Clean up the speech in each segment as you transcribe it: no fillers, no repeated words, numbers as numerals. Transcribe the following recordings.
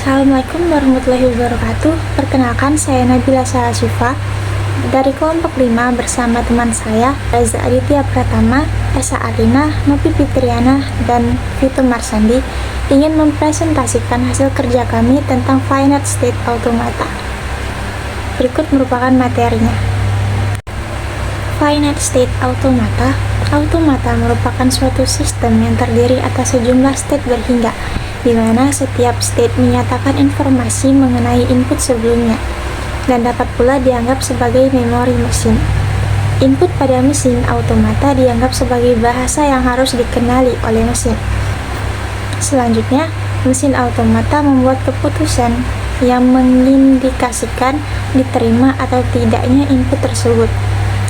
Assalamualaikum warahmatullahi wabarakatuh. Perkenalkan, saya Nabila Syifa dari kelompok 5 bersama teman saya Reza Aditya Pratama, Esa Arina, Novi Fitriana, dan Vito Marsandi ingin mempresentasikan hasil kerja kami tentang Finite State Automata. Berikut merupakan materinya. Finite State Automata merupakan suatu sistem yang terdiri atas sejumlah state berhingga, di mana setiap state menyatakan informasi mengenai input sebelumnya, dan dapat pula dianggap sebagai memori mesin. Input pada mesin automata dianggap sebagai bahasa yang harus dikenali oleh mesin. Selanjutnya, mesin automata membuat keputusan yang mengindikasikan diterima atau tidaknya input tersebut,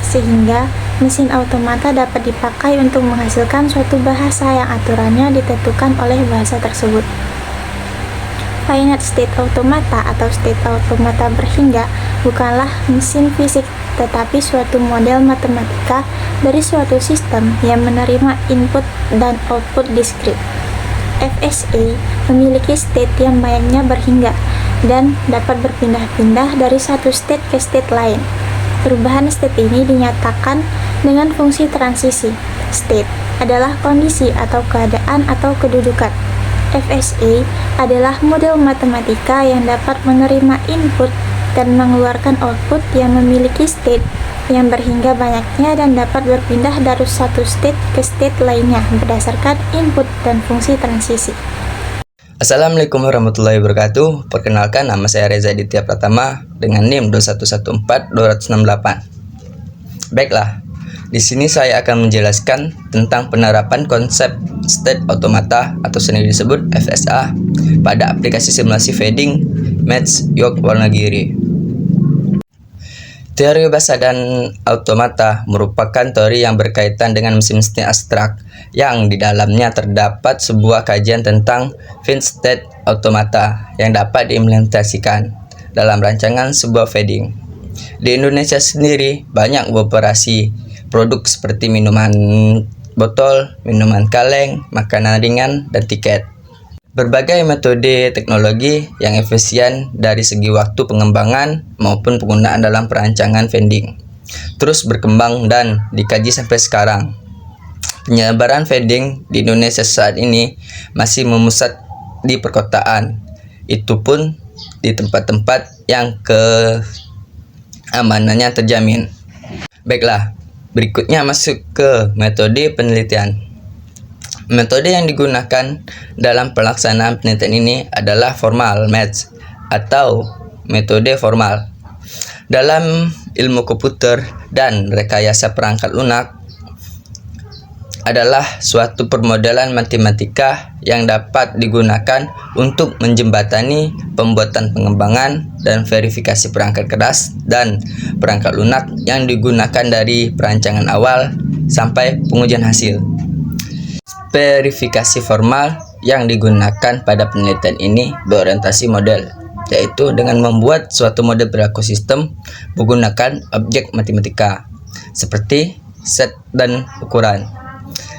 sehingga mesin automata dapat dipakai untuk menghasilkan suatu bahasa yang aturannya ditentukan oleh bahasa tersebut. Finite State Automata atau State Automata berhingga bukanlah mesin fisik, tetapi suatu model matematika dari suatu sistem yang menerima input dan output diskrit. FSA memiliki state yang banyaknya berhingga dan dapat berpindah-pindah dari satu state ke state lain. Perubahan state ini dinyatakan dengan fungsi transisi. State adalah kondisi atau keadaan atau kedudukan. FSA adalah model matematika yang dapat menerima input dan mengeluarkan output yang memiliki state yang berhingga banyaknya dan dapat berpindah dari satu state ke state lainnya berdasarkan input dan fungsi transisi. Assalamualaikum warahmatullahi wabarakatuh. Perkenalkan, nama saya Reza Aditya Pratama dengan NIM 2114268. Baiklah, di sini saya akan menjelaskan tentang penerapan konsep state automata atau sering disebut FSA pada aplikasi simulasi fading match York Walnagiri. Teori bahasa dan automata merupakan teori yang berkaitan dengan mesin-mesin abstrak yang di dalamnya terdapat sebuah kajian tentang finite state automata yang dapat diimplementasikan dalam rancangan sebuah fading. Di Indonesia sendiri banyak beroperasi produk seperti minuman botol, minuman kaleng, makanan ringan, dan tiket. Berbagai metode teknologi yang efisien dari segi waktu pengembangan maupun penggunaan dalam perancangan fading terus berkembang dan dikaji sampai sekarang. Penyebaran fading di Indonesia saat ini masih memusat di perkotaan, itu pun di tempat-tempat yang keamanannya terjamin. Baiklah, berikutnya masuk ke metode penelitian. Metode yang digunakan dalam pelaksanaan penelitian ini adalah formal match atau metode formal. Dalam ilmu komputer dan rekayasa perangkat lunak adalah suatu permodalan matematika yang dapat digunakan untuk menjembatani pembuatan pengembangan dan verifikasi perangkat keras dan perangkat lunak yang digunakan dari perancangan awal sampai pengujian hasil. Verifikasi formal yang digunakan pada penelitian ini berorientasi model, yaitu dengan membuat suatu model perilaku sistem menggunakan objek matematika seperti set dan ukuran,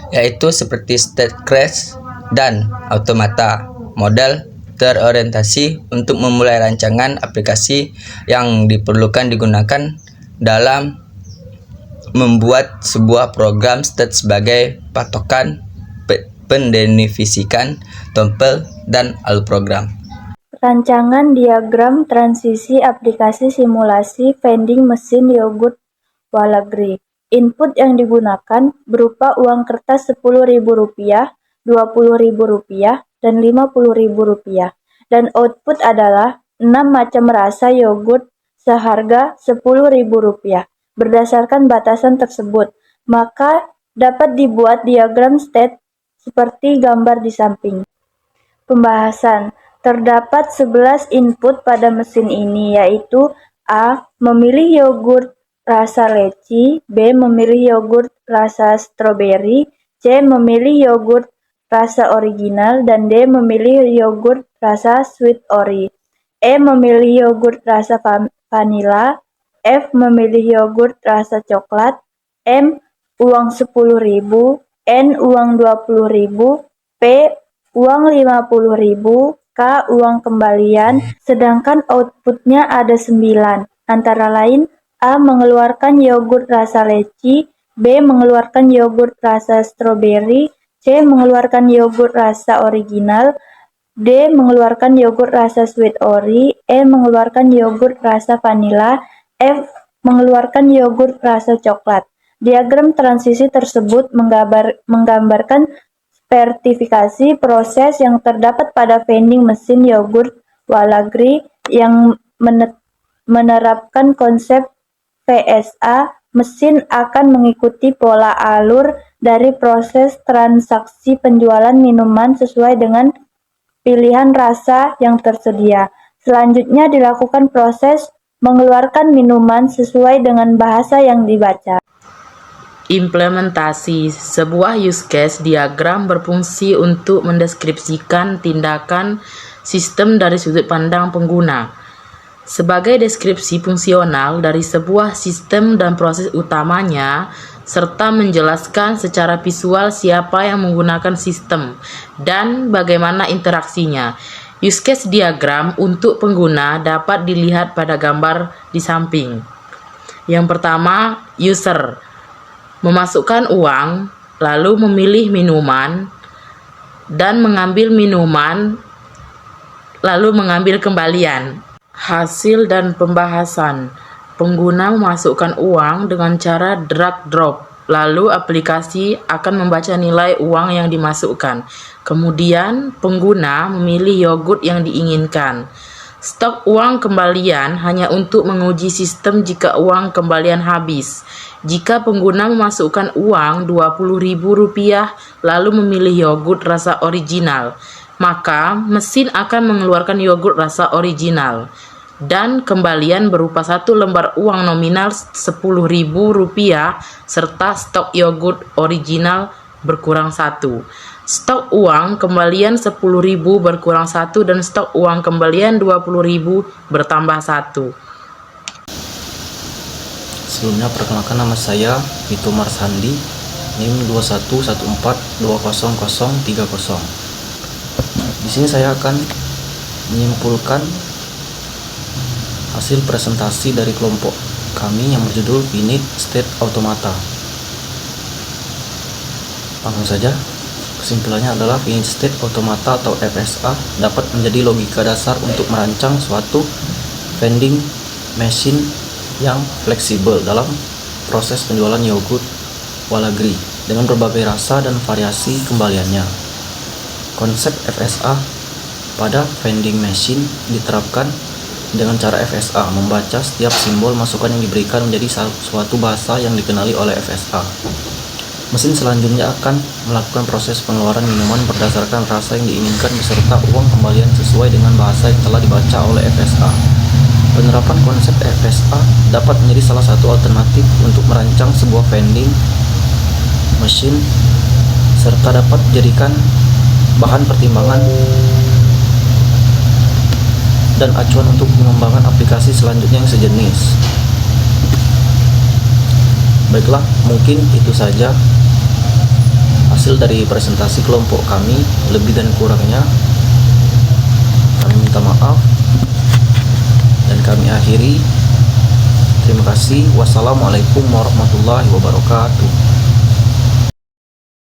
yaitu seperti state class dan automata. Model terorientasi untuk memulai rancangan aplikasi yang diperlukan digunakan dalam membuat sebuah program state sebagai patokan pendefinisikan tuple dan alur program. Rancangan diagram transisi aplikasi simulasi vending mesin yogurt Walagri. Input yang digunakan berupa uang kertas Rp10.000, Rp20.000, dan Rp50.000. Dan output adalah 6 macam rasa yogurt seharga Rp10.000. Berdasarkan batasan tersebut, maka dapat dibuat diagram state seperti gambar di samping. Pembahasan. Terdapat 11 input pada mesin ini, yaitu A. Memilih yogurt rasa leci, B. Memilih yogurt rasa stroberi, C. Memilih yogurt rasa original, dan D. Memilih yogurt rasa sweet ori. E. Memilih yogurt rasa vanila, F. Memilih yogurt rasa coklat, M. Uang Rp10.000, N uang Rp20.000, P uang Rp50.000, K uang kembalian, sedangkan outputnya ada 9, antara lain A. Mengeluarkan yogurt rasa leci, B. Mengeluarkan yogurt rasa stroberi, C. Mengeluarkan yogurt rasa original, D. Mengeluarkan yogurt rasa sweet Ori, E. Mengeluarkan yogurt rasa vanila, F. Mengeluarkan yogurt rasa coklat. Diagram transisi tersebut menggambarkan sertifikasi proses yang terdapat pada vending mesin yogurt Walagri yang menerapkan konsep VSA. Mesin akan mengikuti pola alur dari proses transaksi penjualan minuman sesuai dengan pilihan rasa yang tersedia. Selanjutnya dilakukan proses mengeluarkan minuman sesuai dengan bahasa yang dibaca. Implementasi sebuah use case diagram berfungsi untuk mendeskripsikan tindakan sistem dari sudut pandang pengguna. Sebagai deskripsi fungsional dari sebuah sistem dan proses utamanya, serta menjelaskan secara visual siapa yang menggunakan sistem dan bagaimana interaksinya. Use case diagram untuk pengguna dapat dilihat pada gambar di samping. Yang pertama, user memasukkan uang, lalu memilih minuman, dan mengambil minuman, lalu mengambil kembalian. Hasil dan pembahasan. Pengguna memasukkan uang dengan cara drag drop, lalu aplikasi akan membaca nilai uang yang dimasukkan. Kemudian, pengguna memilih yogurt yang diinginkan. Stok uang kembalian hanya untuk menguji sistem jika uang kembalian habis. Jika pengguna memasukkan uang Rp20.000 lalu memilih yogurt rasa original, maka mesin akan mengeluarkan yogurt rasa original dan kembalian berupa 1 lembar uang nominal Rp10.000 serta stok yogurt original berkurang 1. Stok uang kembalian Rp10.000 berkurang 1 dan stok uang kembalian Rp20.000 bertambah 1. Sebelumnya perkenalkan, nama saya Vito Marsandi, NIM 2114200030. Di sini saya akan menyimpulkan hasil presentasi dari kelompok kami yang berjudul Finite State Automata. Langsung saja, kesimpulannya adalah Finite State Automata atau FSA dapat menjadi logika dasar untuk merancang suatu vending machine yang fleksibel dalam proses penjualan yogurt Walagri dengan berbagai rasa dan variasi kembaliannya. Konsep FSA pada vending machine diterapkan dengan cara FSA membaca setiap simbol masukan yang diberikan menjadi suatu bahasa yang dikenali oleh FSA. Mesin selanjutnya akan melakukan proses pengeluaran minuman berdasarkan rasa yang diinginkan beserta uang kembalian sesuai dengan bahasa yang telah dibaca oleh FSA. Penerapan konsep FSA dapat menjadi salah satu alternatif untuk merancang sebuah vending machine serta dapat dijadikan bahan pertimbangan dan acuan untuk mengembangkan aplikasi selanjutnya yang sejenis. Baiklah, mungkin itu saja hasil dari presentasi kelompok kami. Lebih dan kurangnya kami minta maaf dan kami akhiri. Terima kasih. Wassalamualaikum warahmatullahi wabarakatuh.